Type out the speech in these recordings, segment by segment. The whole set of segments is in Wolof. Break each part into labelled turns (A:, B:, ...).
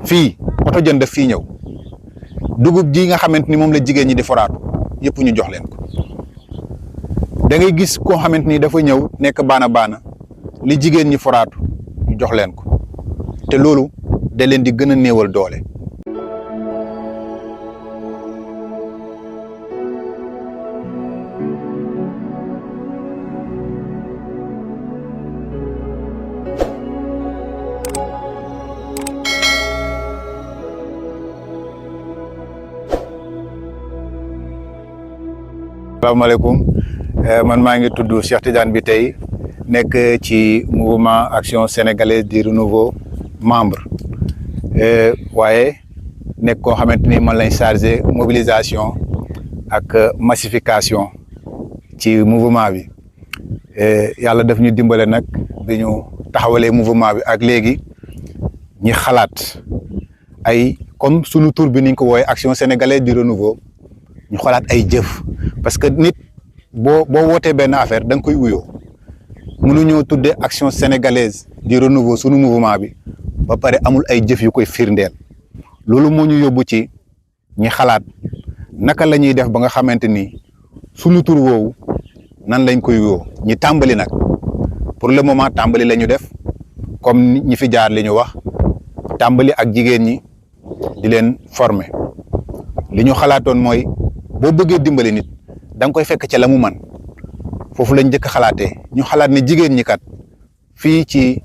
A: fii oto jën daf fii ñëw dugub ji nga xamante ni moom la jigéen ñi di foraatu yëpp ñu jox leen ko da ngay gis koo xamante ni dafa ñëw nekk baana li jigéen ñi foraatu ñu jox leen ko te loolu da leen di gën a néewal doole. Asalaamaaleykum man maa ngi tudd Cheikh Tidiane bi tey nekk ci mouvement action sénégalaise du renouveau membre waaye nekk koo xamante ni man lañ chargé mobilisation ak massification ci mouvement bi yàlla daf ñu dimbale nag bi ñu taxawalee mouvement bi ak léegi ñi xalaat ay comme sunu tur bi niñ ko woowe action sénégalaise du renouveau ñu xalaat ay jëf parce que nit boo wootee benn affaire da nga koy wuyoo mënuñoo tuddee action sénégalaise du renouveau sunu mouvement bi ba pare amul ay jëf yu koy firndeel loolu moo ñu yóbbu ci ñi xalaat naka la ñuy def ba nga xamante ni sunu tur woowu nan lañ koy wuyoo ñi tàmbali nag pour le moment tàmbali la ñu def comme ñi fi jaar li ñu wax tàmbali ak jigéen ñi di leen former li ñu xalaatoon mooy boo bëggee dimbali nit da nga koy fekk ca la mu man foofu lañ njëkk xalaatee ñu xalaat ne jigéen ñi kat fii ci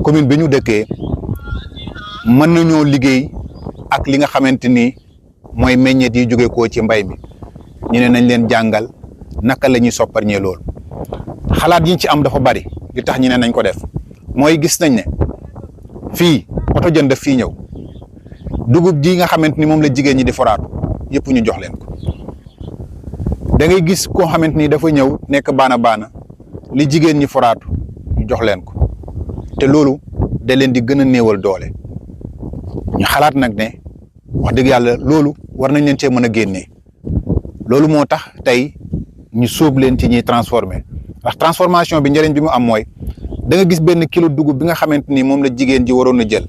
A: commune bi ñu dëkkee mën nañoo liggéey ak li nga xamante ni mooy meññeet yi jóge koo ci mbay mi ñu ne nañ leen jàngal naka la ñuy sopparñee loolu xalaat yiñ ci am dafa bari li tax ñu ne nañ ko def mooy gis nañ ne fii oto jën daf fii ñëw dugub ji nga xamante ni moom la jigéen ñi di foraatu yëpp ñu jox leen ko da ngay gis koo xamante ni dafa ñëw nekk baana li jigéen ñi foraatu ñu jox leen ko te loolu da leen di gën a néewal doole ñu xalaat nag ne wax dëgg yàlla loolu war nañ leen cee mën a génnee loolu moo tax tey ñu sóob leen ci ñuy transformer ndax transformation bi njëriñ bi mu am mooy da nga gis benn kilo dugub bi nga xamante ni moom la jigéen ji waroon a jël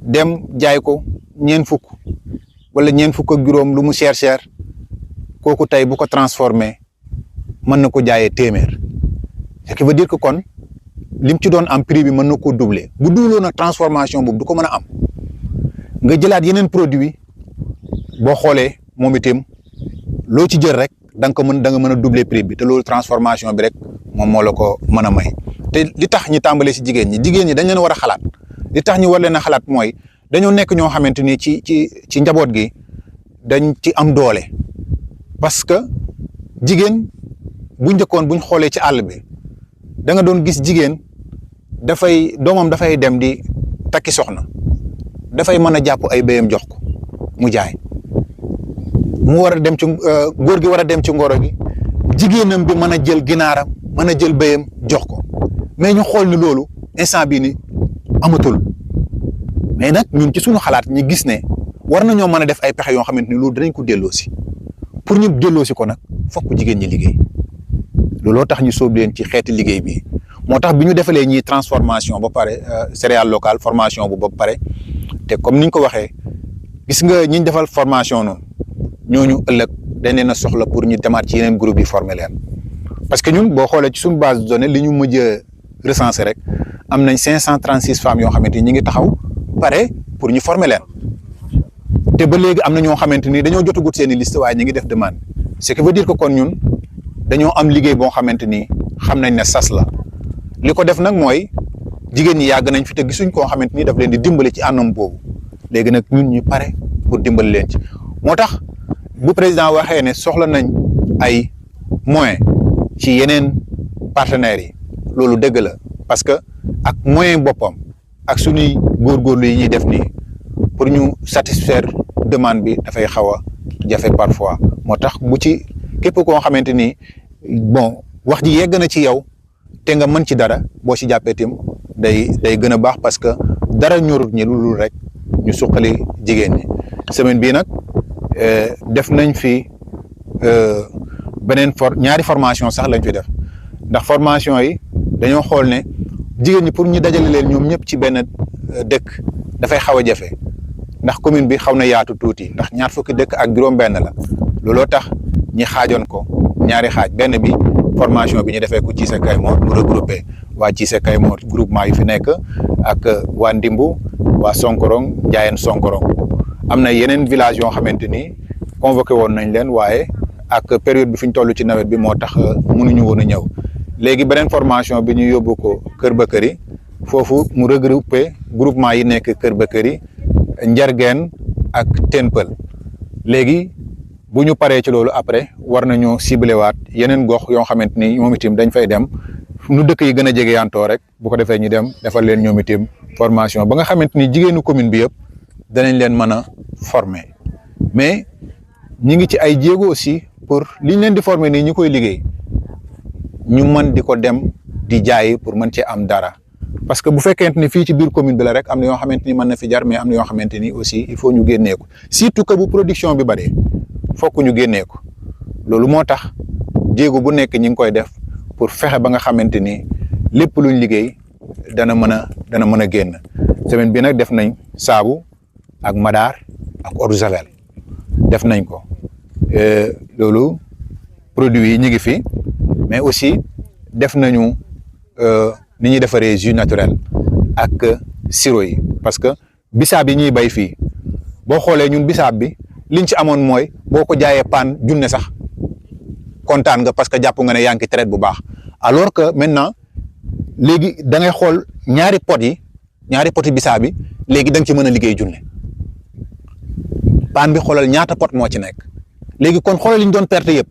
A: dem jaay ko ñeent fukk wala ñeent fukk ak juróom lu mu cher kooku tey bu ko transformé mën na ko jaayee téeméer ce qui veut dire que kon lim ci doon am prix bi mën na koo doubler bu duuloon nag transformation boobu du ko mën a am nga jëlaat yeneen produit boo xoolee moom itam loo ci jël rek da nga mën a doubler prix bi te loolu transformation bi rek moom moo la ko mën a may te li tax ñu tàmbalee si jigéen ñi dañ leen war a xalaat li tax ñu war leen a xalaat mooy dañoo nekk ñoo xamante ni ci njaboot gi dañ ci am doole parce que jigéen bu njëkkoon buñ xoolee ci àll bi da nga doon gis jigéen doomam dafay dem di takki soxna dafay mën a jàpp ay béyam jox ko mu jaay mu war a dem ci góor gi war a dem ci ngoro gi jigéenam bi mën a jël ginaaram mën a jël béyam jox ko mais ñu xool ni loolu instant bii ni amatul mais nag ñun ci suñu xalaat ñi gis ne war nañoo mën a def ay pexe yoo xamante ni loolu danañ ko delloosi pour ñu delloosi ko nag fokk jigéen ñi liggéey looloo tax ñu sóob leen ci xeeti liggéey bi moo tax bi ñu defalee ñi transformation ba pare céréale locale formation bu ba pare te comme niñ ko waxee gis nga ñiñ defal formation noonu ñooñu ëllëg dañ leen a soxla pour ñu demaat ci yeneen groupe yi former leen parce que ñun boo xoolee ci suñu base de données li ñu mujj a recensé rek am nañ 536 femmes yoo xamante ni ñu ngi taxaw pare pour ñu former leen te ba léegi am na ñoo xamante ni dañoo jotagut seen i liste waaye ñu ngi def demande ce qui veut dire que kon ñun dañoo am liggéey boo xamante ni xam nañ ne sas la li ko def nag mooy jigéen ñi yàgg nañ fi te gisuñ koo xamante ni daf leen di dimbali ci anam boobu léegi nag ñun ñu pare pour dimbali leen ci moo tax bu président waxee ne soxla nañ ay moyens ci yeneen partenaires yi loolu dëgg la parce que ak moyen boppam ak suñuy góorgóorlu yi ñuy def nii pour ñu satisfaire demande bi dafay xaw a jafe parfois moo tax bu ci képp koo xamante ni bon wax ji yegg na ci yow te nga mën ci dara boo ci jàppee tim day gën a baax parce que dara ñorut ñi lu dul rek ñu suqali jigéen ñi semaine bii nag def nañ fi beneen ñaari formation sax lañ fi def ndax formation yi dañoo xool ne jigéen ñi pour ñu dajale leen ñoom ñëpp ci benn dëkk dafay xaw a jafe ndax commune bi xaw na yaatu tuuti ndax ñaar fukki dëkk ak juróom-benn la looloo tax ñi xaajoon ko ñaari xaaj benn bi formation bi ñu defee ko Cissé Kaymoor mu regroupé waa Cissé Kaymoor groupement yu fi nekk ak waa Ndimbu waa Sonkorong Njaayeen Sonkorong am na yeneen village yoo xamante ni convoqué woon nañ leen waaye ak période bi fi ñu toll ci nawet bi moo tax mënuñu woon a ñëw léegi beneen formation bi ñu yóbbu ko Kër Bakary foofu mu regroupé groupement yi nekk Kër Bakary Njargeen ak Tenpel léegi bu ñu paree ci loolu après war nañoo ciblé waat yeneen gox yoo xamante ni ñoom itam dañ fay dem nu dëkk yi gën a jege yantoo rek bu ko defee ñu dem defal leen ñoom itam formation ba nga xamante ni jigéenu commune bi yëpp danañ leen mën a former mais ñi ngi ci ay jéego aussi pour liñ leen di former nii ñu koy liggéey ñu mën di ko dem di jaay pour mën cee am dara parce que bu fekkente ni fii ci biir commune bi la rek am na yoo xamante ni mën na fi jar mais am na yoo xamante ni aussi il faut ñu génnee ko surtout que bu production bi bëree fokk ñu génnee ko loolu moo tax jéego bu nekk ñi ngi koy def pour fexe ba nga xamante ni lépp luñ liggéey dana mën a génn semaine bi nag def nañ saabu ak madaar ak eau de javel def nañ ko loolu produits yi ñu ngi fi mais aussi def nañu ni ñuy defaree jus naturel ak sirop yi parce que bisaab yi ñuy bay fii boo xoolee ñun bisaab bi liñ ci amoon mooy boo ko jaayee paan junne sax kontaan nga parce que jàpp nga ne yaa ngi traite bu baax alors que maintenant léegi da ngay xool ñaari pot yi bisaab bi léegi da nga ci mën a liggéey junne paan bi xoolal ñaata pot moo ci nekk léegi kon xoolal li ñu doon perte yëpp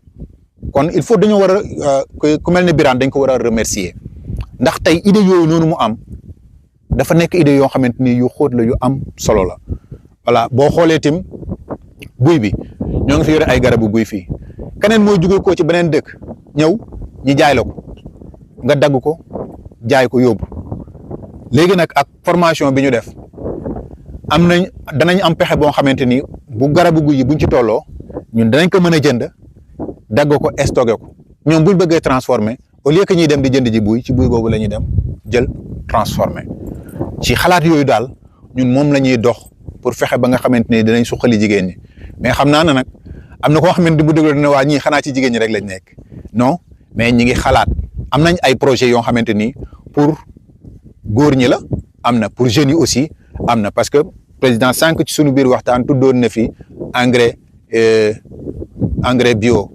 A: kon il faut dañoo war a ku mel ne Birane dañ ko war a remercier ndax tey idée yooyu noonu mu am dafa nekk idée yoo xamante ni yu xóot la yu am solo la voilà boo xoolee tim buy bi ñoo ngi fi yore ay garabu buy fii keneen mooy jóge ko ci beneen dëkk ñëw ñi jaay la ko nga dagg ko jaay ko yóbbu léegi nag ak formation bi ñu def danañ am pexe boo xamante ni bu garabu guy yi buñ ci tolloo ñun danañ ko mën a jënd dagg ko stocké ko ñoom buñ bëggee transformer au lieu que ñuy dem di jënd ji buy ci buy boobu la ñuy dem jël transformer ci xalaat yooyu daal ñun moom la ñuy dox pour fexe ba nga xamante ni dinañ suqali jigéen ñi mais xam naa ne nag am na koo xamante ni bu déglu ne waa ñii xanaa ci jigéen ñi rek lañ nekk non mais ñi ngi xalaat am nañ ay projets yoo xamante ni pour góor ñi la am na pour jeunes yi aussi am na parce que président sànq ci sunu biir waxtaan tuddoon na fi engrais bio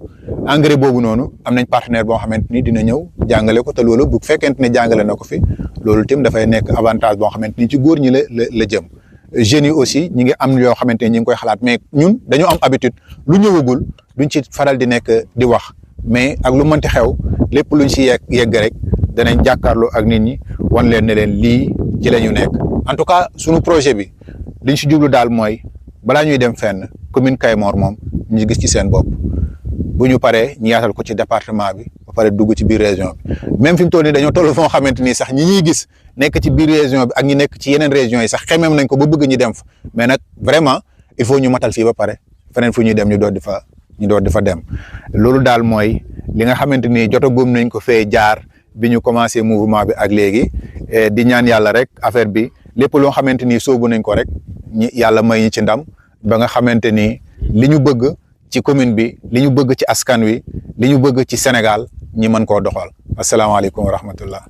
A: engrais boobu noonu am nañ partenaire boo xamante ni dina ñëw jàngale ko te loolu bu fekkente ne jàngale na ko fi loolu tim dafay nekk avantage boo xamante ni ci góor ñi la jëm jeunes yi aussi ñi ngi am yoo xamante ni ñi ngi koy xalaat mais ñun dañoo am habitude lu ñëwagul duñ ci faral di nekk di wax mais ak lu mënti xew lépp luñ si yegg rek danañ jàkkaarloo ak nit ñi wan leen ne leen lii ci la ñu nekk en tout cas sunu projet bi liñ si jublu daal mooy balaa ñuy dem fenn commune Kaymoor moom ñu gis ci seen bopp bu ñu paree ñu yaatal ko ci département bi ba pare dugg ci biir région bi même fi mu toll nii dañoo toll foo xamante ni sax ñi ñuy gis nekk ci biir région bi ak ñi nekk ci yeneen régions yi sax xemeem nañ ko ba bëgg ñu dem fa mais nag vraiment il faut ñu matal fii ba pare feneen fu ñuy dem ñu doon di fa dem loolu daal mooy li nga xamante ni jotagum nañ ko fee jaar bi ñu commencé mouvement bi ak léegi di ñaan yàlla rek affaire bi lépp loo xamante ni soobu nañ ko rek yàlla may ñu ci ndam ba nga xamante ni li ñu bëgg ci commune bi li ñu bëgg ci askan wi li ñu bëgg ci Sénégal ñi mën koo doxal asalaamaaleykum wa rahmatullah